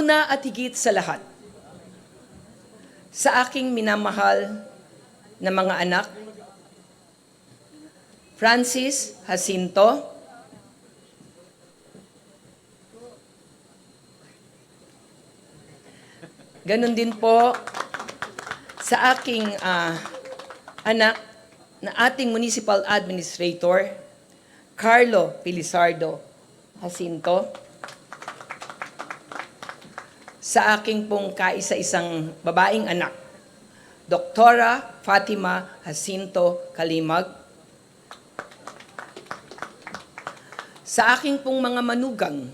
Una at higit sa lahat, sa aking minamahal na mga anak, Francis Jacinto, ganun din po sa aking anak na ating Municipal Administrator, Carlo Felizardo Jacinto, sa aking pong kaisa-isang babaeng anak, Doktora Fatima Jacinto Kalimag, sa aking pong mga manugang,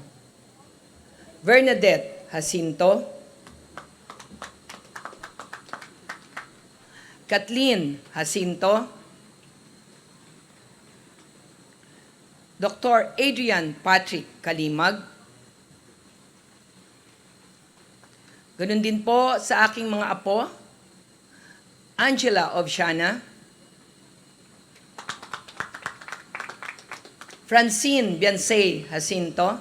Bernadette Jacinto, Kathleen Jacinto, Dr. Adrian Patrick Kalimag, ganun din po sa aking mga apo, Angela Ovsiana, Francine Biansay Jacinto,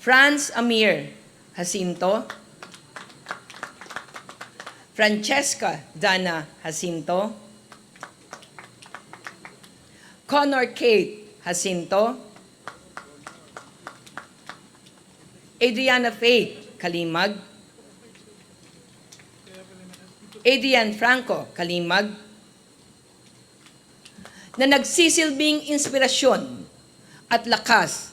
Franz Amir Jacinto, Francesca Dana Jacinto, Connor Kate Jacinto, Adriana Faith Kalimag, Adrian Franco Kalimag, na nagsisilbing inspirasyon at lakas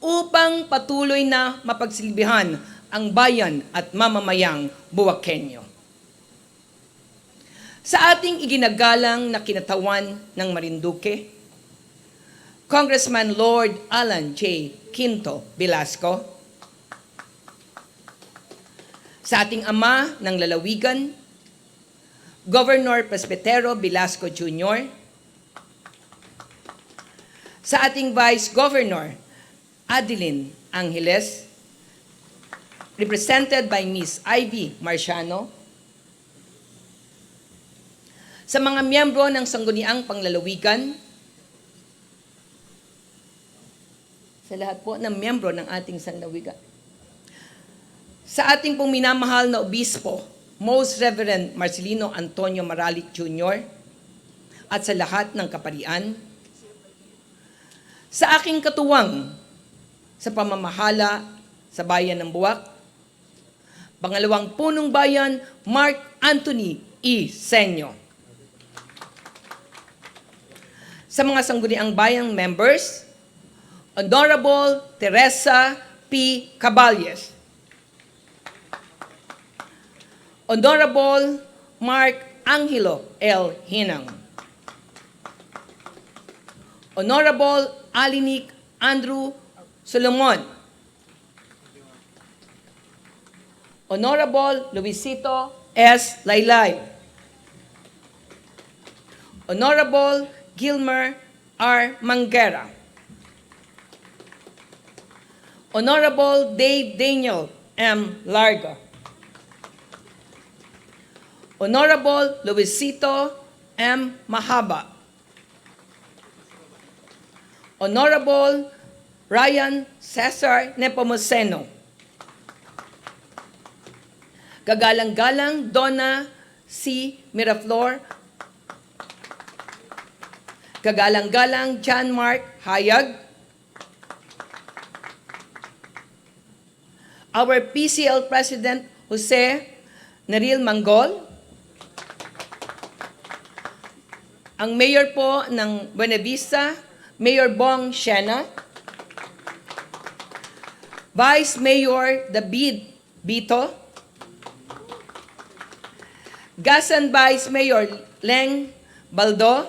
upang patuloy na mapagsilbihan ang bayan at mamamayang Buwakenyo. Sa ating iginagalang na kinatawan ng Marinduque, Congressman Lord Alan J. Quinto Velasco, sa ating ama ng lalawigan, Governor Presbitero Velasco Jr., sa ating Vice Governor Adeline Angeles, represented by Ms. Ivy Marciano, sa mga miyembro ng Sangguniang Panglalawigan, sa lahat po ng miyembro ng ating sanggunian, sa ating pong minamahal na obispo, Most Reverend Marcelino Antonio Maralic Jr., at sa lahat ng kaparian, sa aking katuwang sa pamamahala sa bayan ng Buwak, pangalawang punong bayan, Mark Anthony E. Senyo, sa mga sangguniang bayang members, Honorable Teresa P. Caballes, Honorable Mark Angelo L. Hinang, Honorable Alinik Andrew Solomon, Honorable Luisito S. Laylay, Honorable Gilmer R. Manguera, Honorable Dave Daniel M. Larga, Honorable Luisito M. Mahaba, Honorable Ryan Cesar Nepomuceno, Gagalang-galang Donna C. Miraflor, Gagalang-galang John Mark Hayag, our PCL President Jose Naril Manggol, ang Mayor po ng Buena Vista, Mayor Bong Shena, Vice Mayor David Bito, Gasan Vice Mayor Leng Baldo,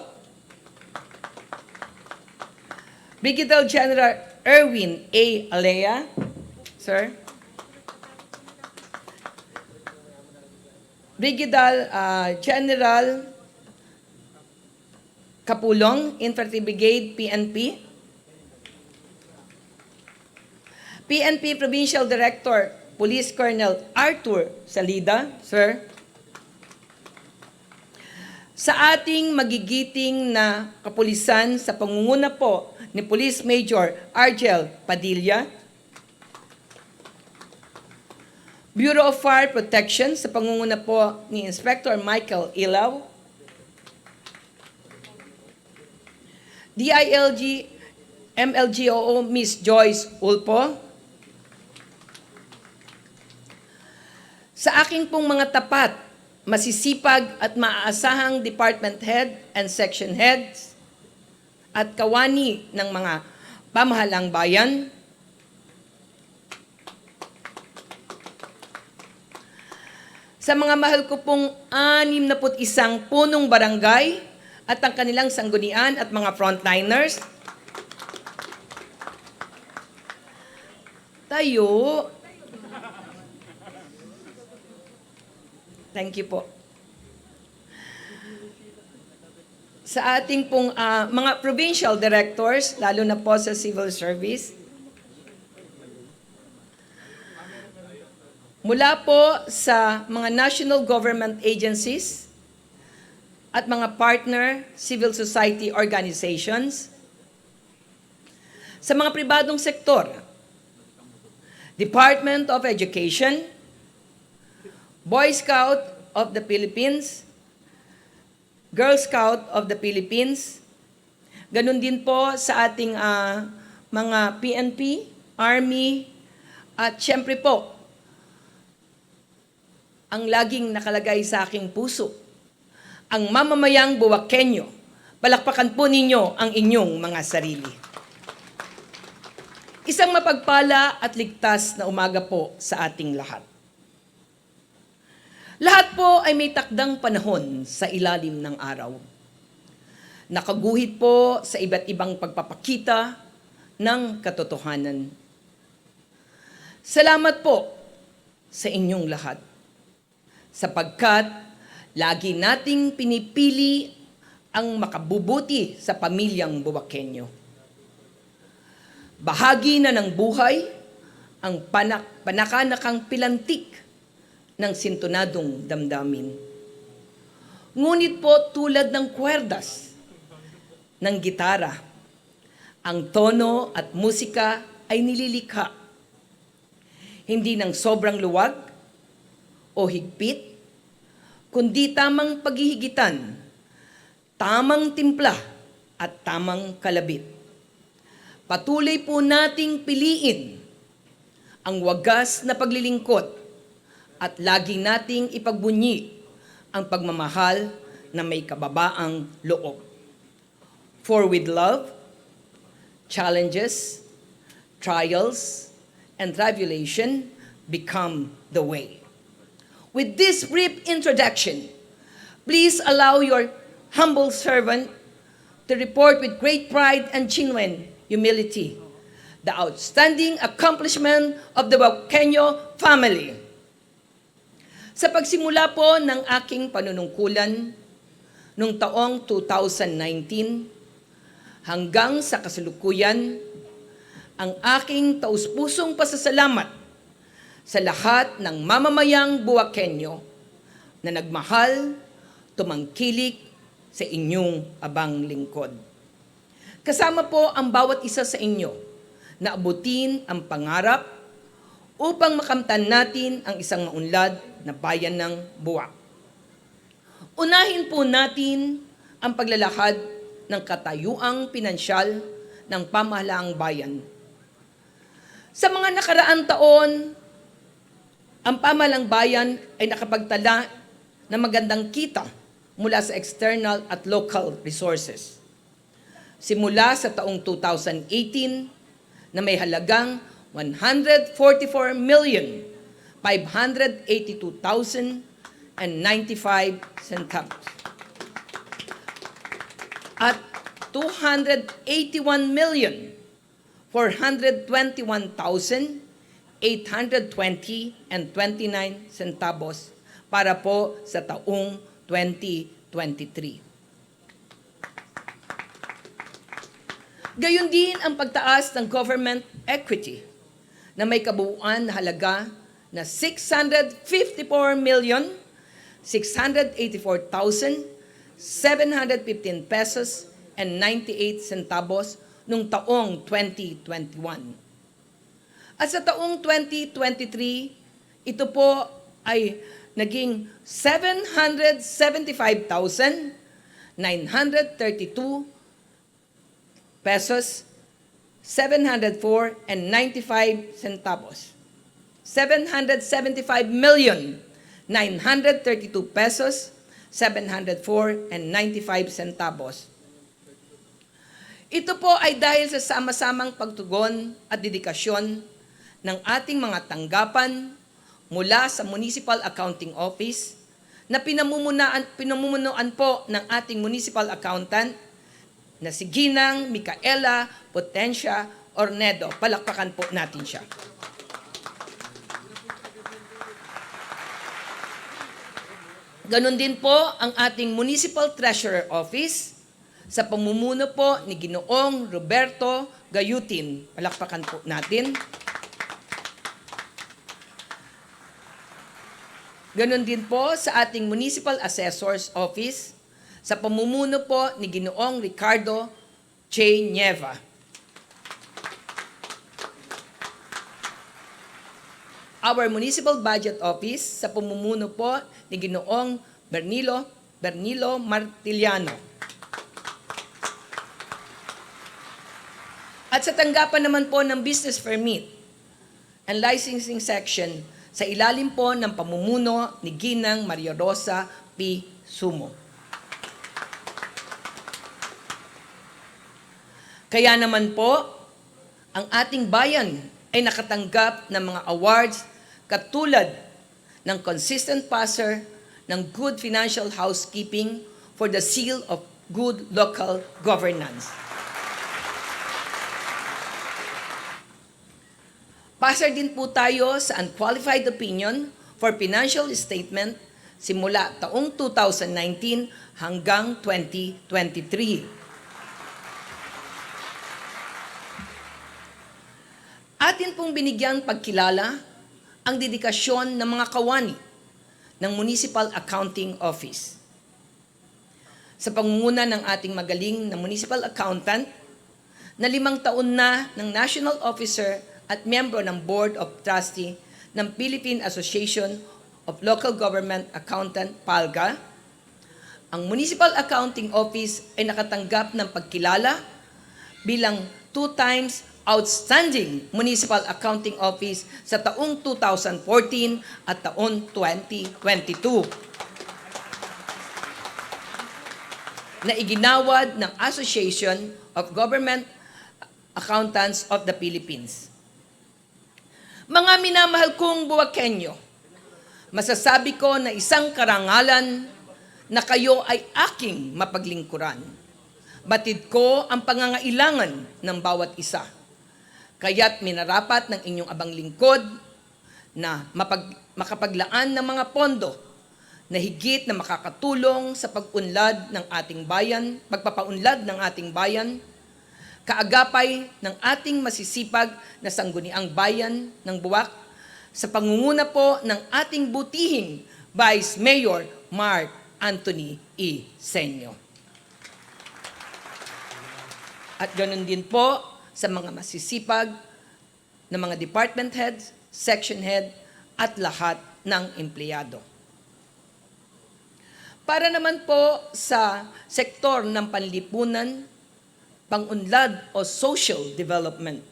Brigadier General Erwin A. Alea, sir, Brigadier General Kapulong, Infantry Brigade, PNP. PNP Provincial Director, Police Colonel Arthur Salida, sir. sa ating magigiting na kapulisan sa pangunguna po ni Police Major Argel Padilla, Bureau of Fire Protection sa pangunguna po ni Inspector Michael Ilaw, DILG MLGOO Miss Joyce Ulpo, sa aking pong mga tapat, masisipag at maaasahang department head and section heads at kawani ng mga pamahalang bayan, sa mga mahal ko pong 61 punong barangay at ang kanilang sanggunian at mga frontliners, tayo. Thank you po. Sa ating pong mga provincial directors, lalo na po sa civil service, mula po sa mga national government agencies at mga partner civil society organizations, sa mga pribadong sektor, Department of Education, Boy Scout of the Philippines, Girl Scout of the Philippines, ganun din po sa ating mga PNP, Army, at syempre po, ang laging nakalagay sa aking puso, ang mamamayang Buwakenyo. Palakpakan po ninyo ang inyong mga sarili. Isang mapagpala at ligtas na umaga po sa ating lahat. Lahat po ay may takdang panahon sa ilalim ng araw. Nakaguhit po sa iba't ibang pagpapakita ng katotohanan. Salamat po sa inyong lahat, sapagkat lagi nating pinipili ang makabubuti sa pamilyang Buwakenyo. Bahagi na ng buhay ang panakanakang pilantik ng sintonadong damdamin. Ngunit po tulad ng kwerdas ng gitara, ang tono at musika ay nililikha. Hindi ng sobrang luwag o higpit, kundi tamang paghihigitan, tamang timpla at tamang kalabit. Patuloy po nating piliin ang wagas na paglilingkod at lagi nating ipagbunyi ang pagmamahal na may kababaang loob. For with love, challenges, trials, and tribulation become the way. With this brief introduction, please allow your humble servant to report with great pride and genuine humility the outstanding accomplishment of the Buwakenyo family. Sa pagsimula po ng aking panunungkulan noong taong 2019 hanggang sa kasalukuyan, ang aking taus-pusong pasasalamat sa lahat ng mamamayang Buwakenyo na nagmahal, tumangkilik sa inyong abang lingkod. Kasama po ang bawat isa sa inyo na abutin ang pangarap upang makamtan natin ang isang maunlad na bayan ng Buwak. Unahin po natin ang paglalahad ng katayuang pinansyal ng pamahalaang bayan. Sa mga nakaraang taon, ang pamahalaang bayan ay nakapagtala ng magandang kita mula sa external at local resources. Simula sa taong 2018 na may halagang 144,582,095 centavos at 281,421,820.29 centavos para po sa taong 2023. Gayon din ang pagtaas ng government equity na may kabuuan na halaga na 654,684,799 715 pesos and 98 centavos noong taong 2021. At sa taong 2023, ito po ay naging 775,932 pesos, 704 and 95 centavos. 775,932 pesos, 704 and 95 centavos. Ito po ay dahil sa sama-samang pagtugon at dedikasyon ng ating mga tanggapan mula sa Municipal Accounting Office na pinamumunuan po ng ating municipal accountant na si Ginang Micaela Potencia Ornedo. Palakpakan po natin siya. Ganon din po ang ating Municipal Treasurer Office sa pamumuno po ni Ginoong Roberto Gayutin. Palakpakan po natin. Ganon din po sa ating Municipal Assessor's Office sa pamumuno po ni Ginoong Ricardo J. Nieva. Our Municipal Budget Office sa pamumuno po ni Ginoong Bernilo Martiliano. At sa tanggapan naman po ng business permit and licensing section sa ilalim po ng pamumuno ni Ginang Maria Rosa P. Sumo. Kaya naman po, ang ating bayan ay nakatanggap ng mga awards katulad ng Consistent Passer ng Good Financial Housekeeping for the Seal of Good Local Governance. Passer din po tayo sa Unqualified Opinion for Financial Statement simula taong 2019 hanggang 2023. Atin pong binigyang pagkilala ang dedikasyon ng mga kawani ng Municipal Accounting Office. Sa pangunguna ng ating magaling na Municipal Accountant na 5 taon na ng National Officer at miyembro ng Board of Trustee ng Philippine Association of Local Government Accountant, PALGA, ang Municipal Accounting Office ay nakatanggap ng pagkilala bilang 2 times Outstanding Municipal Accounting Office sa taong 2014 at taong 2022 na iginawad ng Association of Government Accountants of the Philippines. Mga minamahal kong Buwakenyo, masasabi ko na isang karangalan na kayo ay aking mapaglingkuran. Batid ko ang pangangailangan ng bawat isa. Kaya't minarapat ng inyong abang lingkod na makapaglaan ng mga pondo na higit na makakatulong sa pagpapaunlad ng ating bayan, kaagapay ng ating masisipag na sangguniang bayan ng Buwak sa pangunguna po ng ating butihing Vice Mayor Mark Anthony E. Senyo. At ganoon din po sa mga masisipag na mga department heads, section head, at lahat ng empleyado. Para naman po sa sektor ng panlipunan, pangunlad o social development.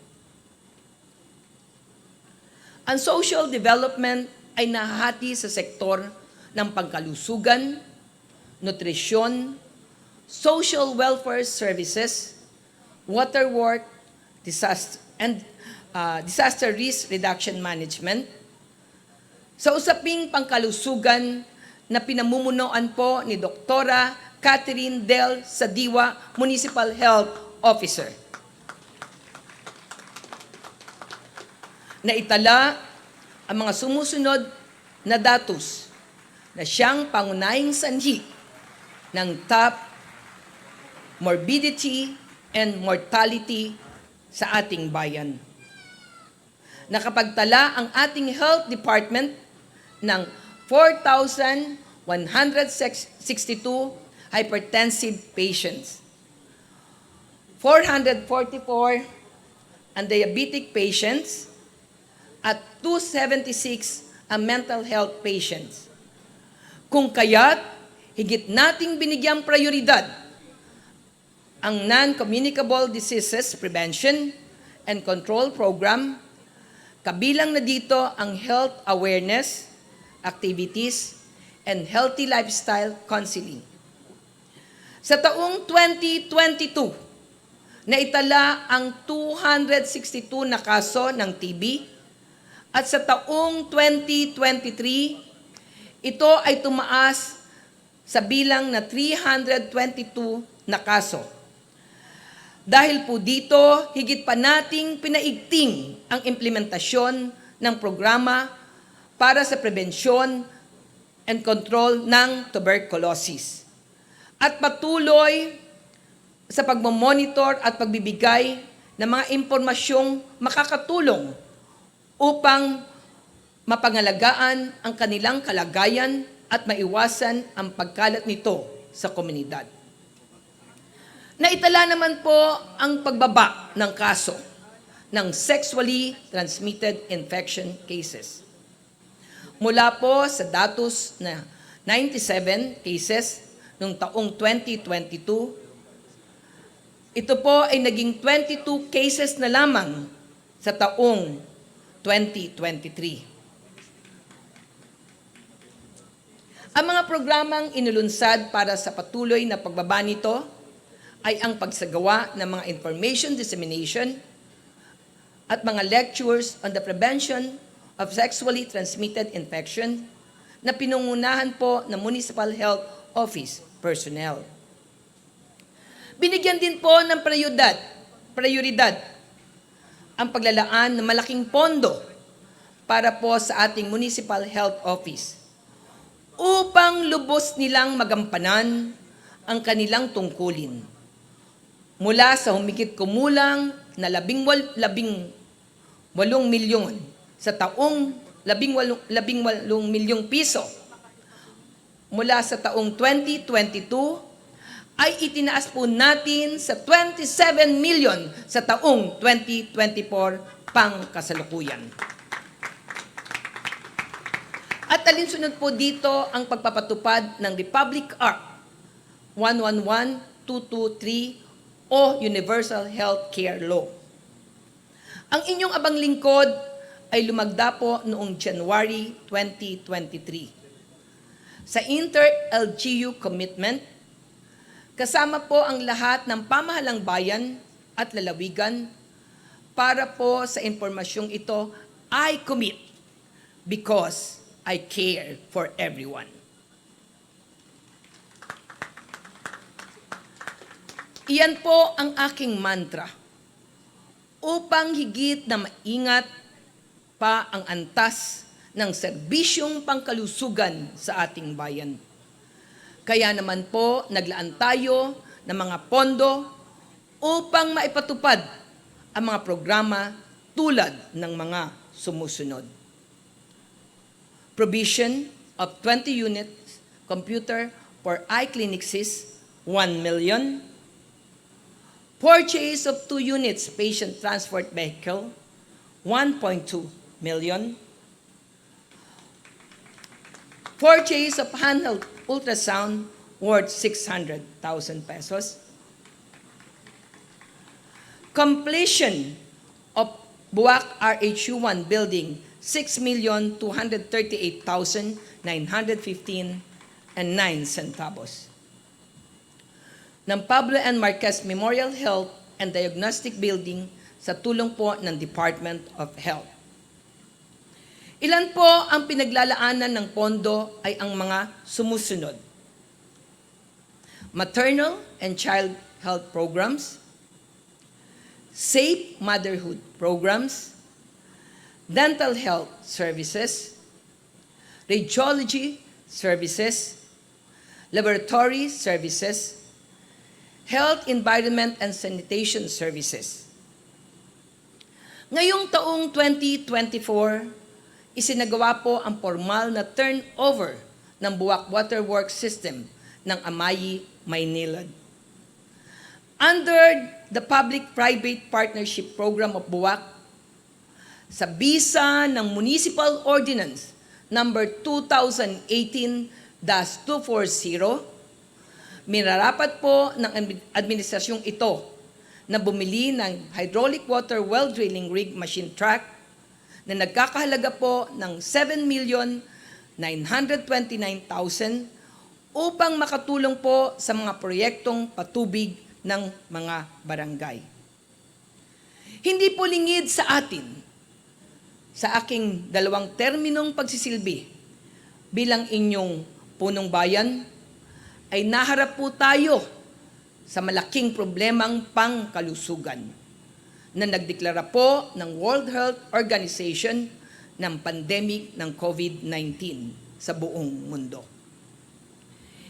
Ang social development ay nahahati sa sektor ng pangkalusugan, nutrisyon, social welfare services, water work, disaster risk reduction management. Sa usaping pangkalusugan na pinamumunuan po ni Doktora Catherine Del Sadiwa, Municipal Health Officer. Naitala ang mga sumusunod na datos na siyang pangunahing sanhi ng top morbidity and mortality sa ating bayan. Nakapagtala ang ating health department ng 4,162 hypertensive patients, 444 ang diabetic patients, at 276 ang mental health patients. Kung kaya't higit nating binigyang prioridad ang Non-Communicable Diseases Prevention and Control Program, kabilang na dito ang health awareness, activities, and healthy lifestyle counseling. Sa taong 2022, naitala ang 262 na kaso ng TB at sa taong 2023, ito ay tumaas sa bilang na 322 na kaso. Dahil po dito, higit pa nating pinaigting ang implementasyon ng programa para sa prevensyon and control ng tuberculosis. At patuloy sa pagmamonitor at pagbibigay ng mga impormasyong makakatulong upang mapangalagaan ang kanilang kalagayan at maiwasan ang pagkalat nito sa komunidad. Naitala naman po ang pagbaba ng kaso ng sexually transmitted infection cases. Mula po sa datos na 97 cases noong taong 2022, ito po ay naging 22 cases na lamang sa taong 2023. Ang mga programang inulunsad para sa patuloy na pagbaba nito ay ang pagsagawa ng mga information dissemination at mga lectures on the prevention of sexually transmitted infection na pinungunahan po ng Municipal Health Office personnel. Binigyan din po ng prioridad ang paglalaan ng malaking pondo para po sa ating Municipal Health Office upang lubos nilang magampanan ang kanilang tungkulin. Mula sa humigit kumulang na 18 milyon sa taong 18 milyong piso mula sa taong 2022 ay itinaas po natin sa 27 million sa taong 2024 pang kasalukuyan. At alinsunod po dito ang pagpapatupad ng Republic Act 111223 o Universal Health Care Law. Ang inyong abang lingkod ay lumagda po noong January 2023. Sa Inter-LGU Commitment, kasama po ang lahat ng pamahalang bayan at lalawigan para po sa impormasyong ito, I commit because I care for everyone. Iyan po ang aking mantra upang higit na maingat pa ang antas ng serbisyong pangkalusugan sa ating bayan. Kaya naman po, naglaan tayo ng mga pondo upang maipatupad ang mga programa tulad ng mga sumusunod. Provision of 20 units computer for iClinicSys, 1 million. Purchase of 2 units patient transport vehicle, 1.2 million. Purchase of handheld ultrasound worth 600,000 pesos. Completion of Buwak RHU1 building, 6,238,915 centavos. Ng Pablo N. Marquez Memorial Health and Diagnostic Building sa tulong po ng Department of Health. Ilan po ang pinaglalaanan ng pondo ay ang mga sumusunod. Maternal and child health programs, safe motherhood programs, dental health services, radiology services, laboratory services, health, environment, and sanitation services. Ngayong taong 2024, isinagawa po ang formal na turnover ng Buwak Water Works System ng Amayi Maynilad. Under the Public-Private Partnership Program of BUAC, sa bisa ng Municipal Ordinance number 2018-240, minarapat po ng administrasyong ito na bumili ng hydraulic water well drilling rig machine truck na nagkakahalaga po ng 7,929,000 upang makatulong po sa mga proyektong patubig ng mga barangay. Hindi po lingid sa atin, sa aking 2 terminong pagsisilbi bilang inyong punong bayan, ay naharap po tayo sa malaking problemang pangkalusugan na nagdeklara po ng World Health Organization ng pandemic ng COVID-19 sa buong mundo.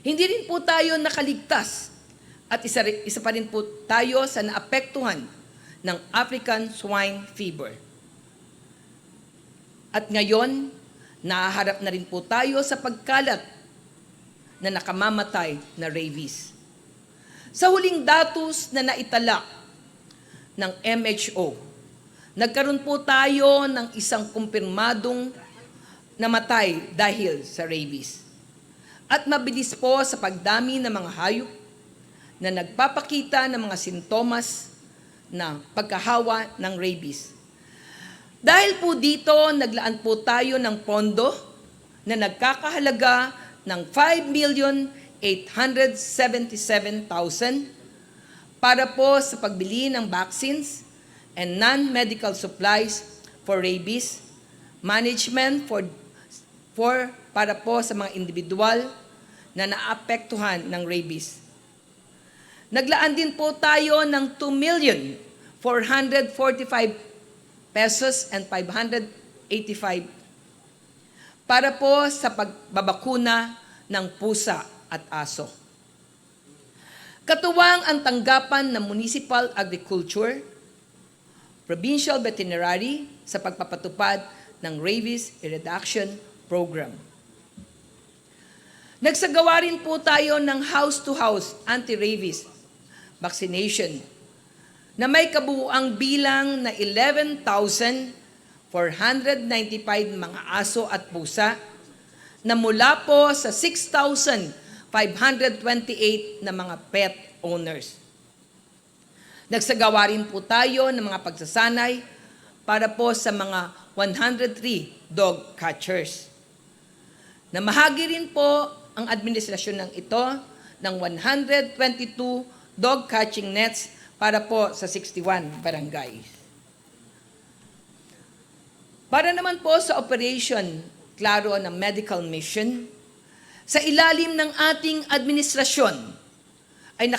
Hindi rin po tayo nakaligtas at isa pa rin po tayo sa naapektuhan ng African Swine Fever. At ngayon, nahaharap na rin po tayo sa pagkalat na nakamamatay na rabies. Sa huling datos na naitala ng MHO, nagkaroon po tayo ng isang kumpirmadong namatay dahil sa rabies. At mabilis po sa pagdami ng mga hayop na nagpapakita ng mga sintomas na pagkahawa ng rabies. Dahil po dito, naglaan po tayo ng pondo na nagkakahalaga ng 5,877,000 para po sa pagbili ng vaccines and non-medical supplies for rabies, management para po sa mga individual na naapektuhan ng rabies. Naglaan din po tayo ng 2,445 pesos and 585 para po sa pagbabakuna ng pusa at aso. Katuwang ang tanggapan ng Municipal Agriculture, Provincial Veterinary sa pagpapatupad ng Rabies Reduction Program. Nagsagawa rin po tayo ng house-to-house anti-rabies vaccination na may kabuuang bilang na 11,495 mga aso at pusa na mula po sa 6,528 na mga pet owners. Nagsagawa rin po tayo ng mga pagsasanay para po sa mga 103 dog catchers. Namahagi rin po ang administrasyon ng ito ng 122 dog catching nets para po sa 61 barangays. Para naman po sa operation, klaro ng medical mission, sa ilalim ng ating administrasyon ay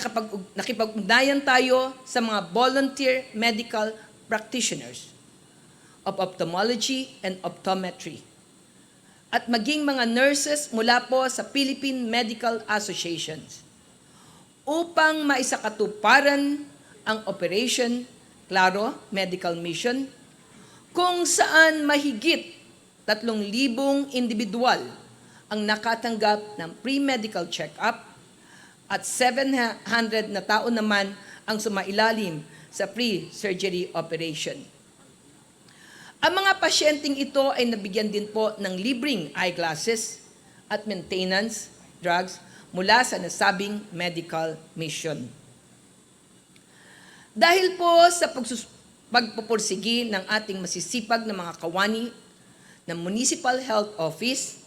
nakipag-ugnayan tayo sa mga volunteer medical practitioners of ophthalmology and optometry at maging mga nurses mula po sa Philippine Medical Associations upang maisakatuparan ang Operation Claro Medical Mission kung saan mahigit 3,000 individual ang nakatanggap ng pre-medical check-up at 700 na tao naman ang sumailalim sa pre-surgery operation. Ang mga pasyenteng ito ay nabigyan din po ng libreng eyeglasses at maintenance drugs mula sa nasabing medical mission. Dahil po sa pagpupursigi ng ating masisipag na mga kawani ng Municipal Health Office,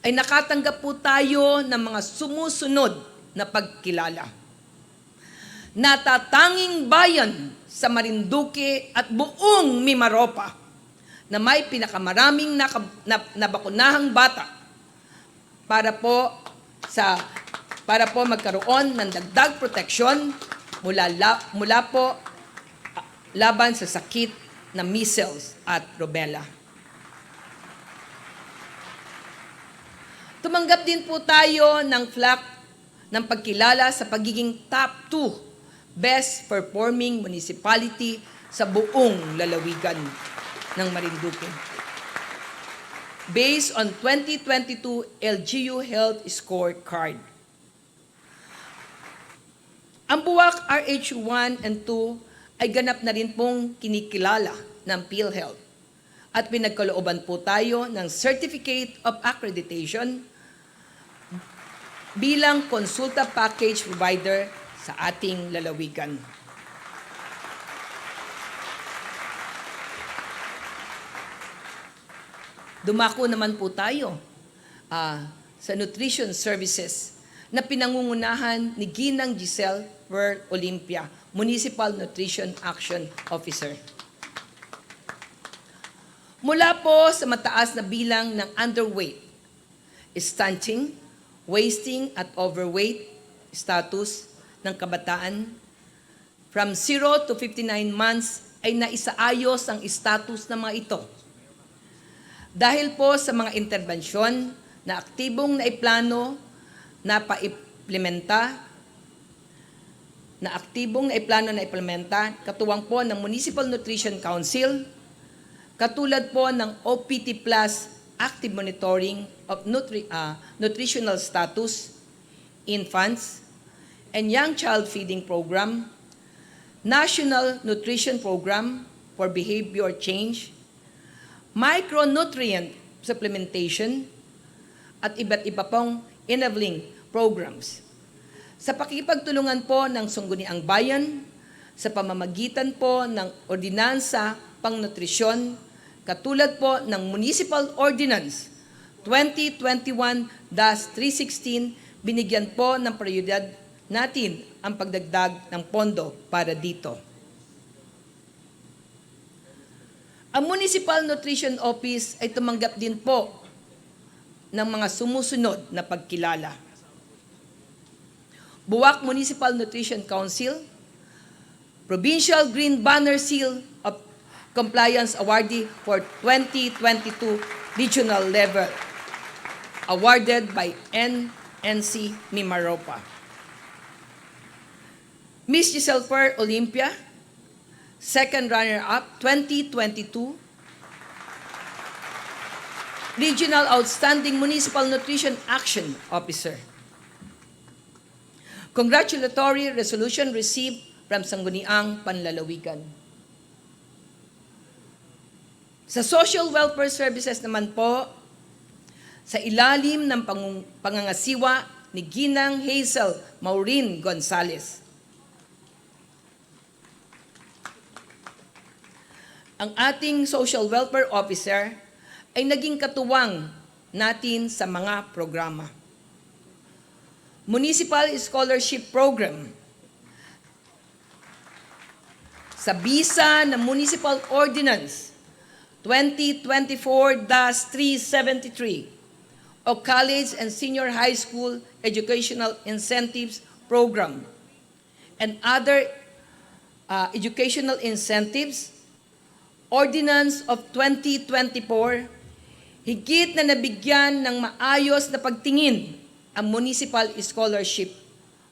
ay nakatanggap po tayo ng mga sumusunod na pagkilala. Natatanging bayan sa Marinduque at buong Mimaropa na may pinakamaraming nabakunahang bata para po magkaroon ng dagdag proteksyon mula po laban sa sakit na measles at rubella. Tumanggap din po tayo ng plaque ng pagkilala sa pagiging top 2 best performing municipality sa buong lalawigan ng Marinduque. Based on 2022 LGU Health Scorecard. Ang Buwak RH1 and 2 ay ganap na rin pong kinikilala ng PhilHealth at pinagkalooban po tayo ng Certificate of Accreditation bilang konsulta package provider sa ating lalawigan. Dumako naman po tayo sa nutrition services na pinangungunahan ni Ginang Giselle Pearl Olympia, Municipal Nutrition Action Officer. Mula po sa mataas na bilang ng underweight, stunting, wasting at overweight status ng kabataan, from 0 to 59 months ay naisaayos ang status ng mga ito. Dahil po sa mga interbensyon na aktibong naiplano na implementa katuwang po ng Municipal Nutrition Council, katulad po ng OPT Plus Active Monitoring of Nutritional Status, Infants, and Young Child Feeding Program, National Nutrition Program for Behavior Change, micronutrient supplementation, at iba't iba pong enabling programs. Sa pakikipagtulungan po ng Sangguniang Bayan, sa pamamagitan po ng Ordinansa Pangnutrisyon, katulad po ng Municipal Ordinance 2021-316, binigyan po ng prioridad natin ang pagdagdag ng pondo para dito. Ang Municipal Nutrition Office ay tumanggap din po ng mga sumusunod na pagkilala. Buwak Municipal Nutrition Council, Provincial Green Banner Seal of Compliance Awardee for 2022 regional level, awarded by NNC Mimaropa. Miss Giselle Pearl Olympia, second runner-up 2022, Regional Outstanding Municipal Nutrition Action Officer. Congratulatory resolution received from Sangguniang Panlalawigan. Sa social welfare services naman po, sa ilalim ng pangangasiwa ni Ginang Hazel Maureen Gonzales, ang ating social welfare officer ay naging katuwang natin sa mga programa. Municipal Scholarship Program, sa bisa ng Municipal Ordinance 2024-373 o College and Senior High School Educational Incentives Program and other educational incentives, Ordinance of 2024, higit na nabigyan ng maayos na pagtingin ang Municipal Scholarship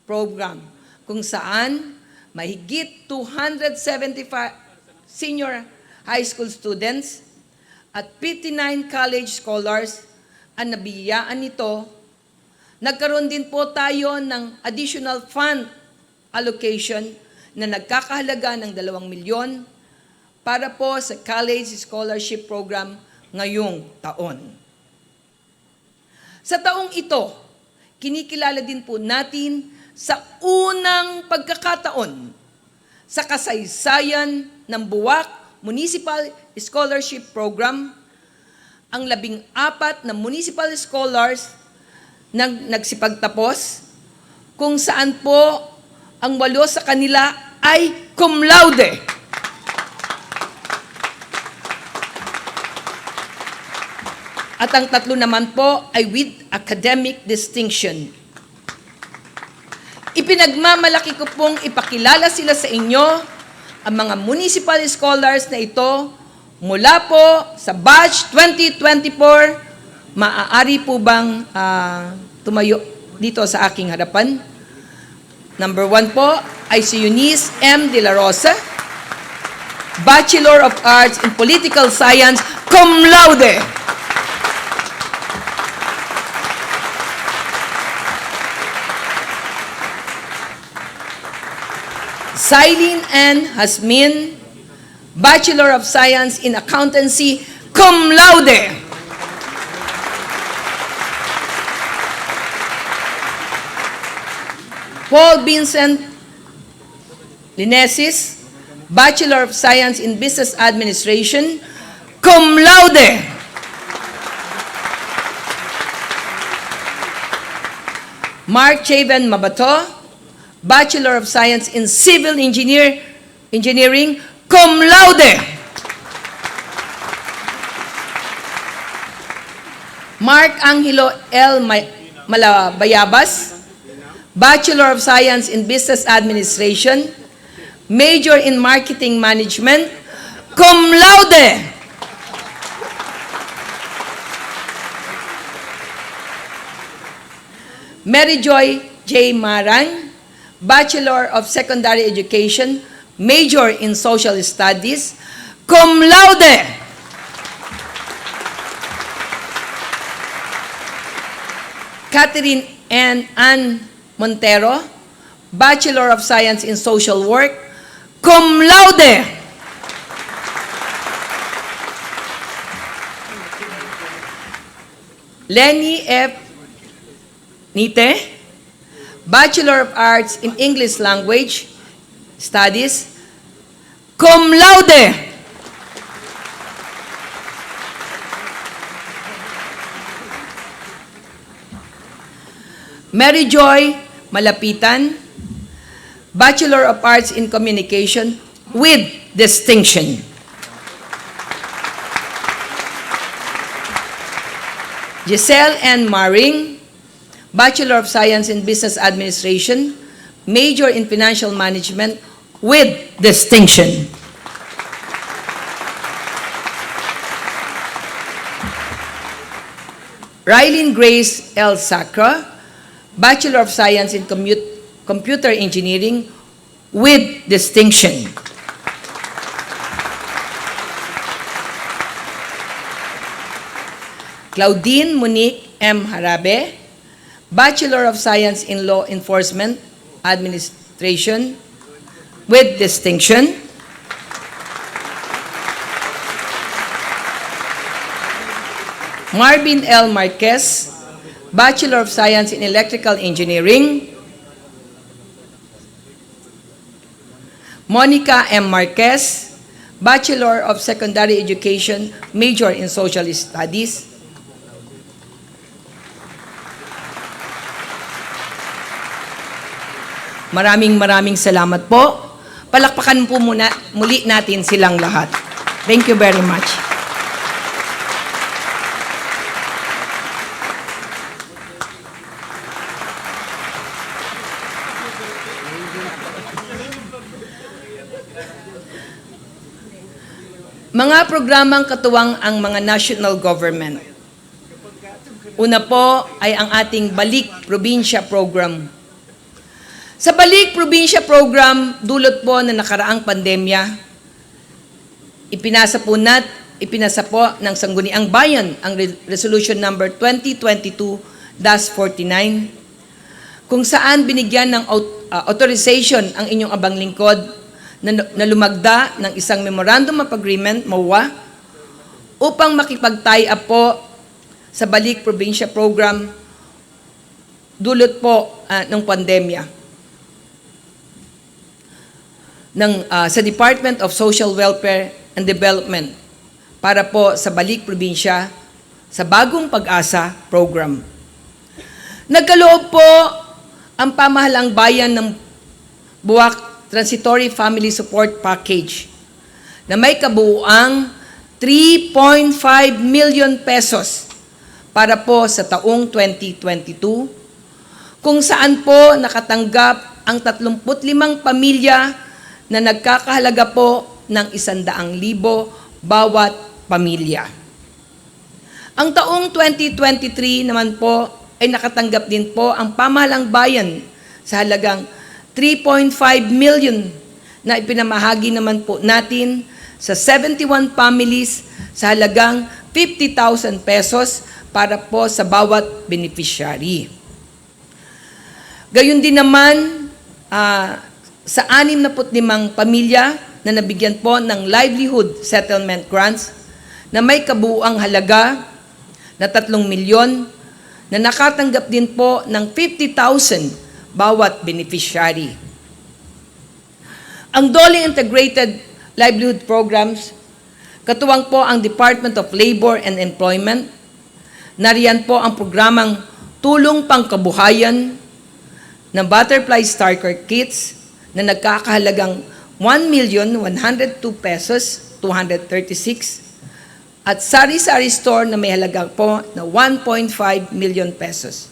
Program, kung saan mahigit 275 senior high school students at 59 college scholars ang nabiyayaan nito. Nagkaroon din po tayo ng additional fund allocation na nagkakahalaga ng 2 milyon para po sa college scholarship program ngayong taon. Sa taong ito, kinikilala din po natin sa unang pagkakataon sa kasaysayan ng Buwak Municipal Scholarship Program, ang 14 na municipal scholars na nagsipagtapos, kung saan po ang 8 sa kanila ay cum laude. At ang 3 naman po ay with academic distinction. Ipinagmamalaki ko pong ipakilala sila sa inyo, ang mga municipal scholars na ito, mula po sa batch 2024, maaari po bang tumayo dito sa aking harapan? Number 1 po ay si Eunice M. De La Rosa, Bachelor of Arts in Political Science, cum laude. Silene Ann Hasmin, Bachelor of Science in Accountancy, cum laude. Paul Vincent Linesis, Bachelor of Science in Business Administration, cum laude. Mark Chaven Mabato, Bachelor of Science in Civil Engineering, cum laude. Mark Angelo L. Malabayabas, Bachelor of Science in Business Administration, Major in Marketing Management, cum laude. Mary Joy J. Marang, Bachelor of Secondary Education, Major in Social Studies, cum laude. Catherine Ann Montero, Bachelor of Science in Social Work, cum laude. Lenny F. Nite, Bachelor of Arts in English Language Studies, cum laude. Mary Joy Malapitan, Bachelor of Arts in Communication with distinction. Giselle N. Maring, Bachelor of Science in Business Administration, Major in Financial Management with distinction. Rylene Grace L. Sacra, Bachelor of Science in Computer Engineering with distinction. Claudine Monique M. Harabe, Bachelor of Science in Law Enforcement Administration with distinction. Marvin L. Marquez, Bachelor of Science in Electrical Engineering. Monica M. Marquez, Bachelor of Secondary Education, Major in Social Studies. Maraming salamat po. Palakpakan po muna muli natin silang lahat. Thank you very much. Mga programang katuwang ang mga national government. Una po ay ang ating Balik Probinsya Program. Sa Balik Probinsya Program, dulot po na nakaraang pandemya, ipinasa po ng Sangguniang Bayan ang Resolution number 2022-49 kung saan binigyan ng authorization ang inyong abang lingkod na lumagda ng isang Memorandum of Agreement, MOA, upang makipag-tie-up po sa Balik Probinsya Program dulot po ng pandemya sa Department of Social Welfare and Development para po sa Balik Probinsya sa Bagong Pag-asa Program. Nagkaloob po ang pamahalaang bayan ng Buwak Transitory Family Support Package na may kabuuang 3.5 million pesos para po sa taong 2022, kung saan po nakatanggap ang 35 pamilya na nagkakahalaga po ng 100,000 bawat pamilya. Ang taong 2023 naman po ay nakatanggap din po ang pamahalang bayan sa halagang 3.5 million na ipinamahagi naman po natin sa 71 families sa halagang 50,000 pesos para po sa bawat beneficiary. Gayun din naman, sa 65 pamilya na nabigyan po ng livelihood settlement grants na may kabuuang halaga na 3 milyon na nakatanggap din po ng 50,000 bawat beneficiary. Ang DOLE Integrated Livelihood Programs, katuwang po ang Department of Labor and Employment. Nariyan po ang programang Tulong Pangkabuhayan ng Butterfly Starter Kits na nagkakahalagang 1,102 pesos, 236 at Sari-Sari Store na may halaga po na 1.5 million pesos.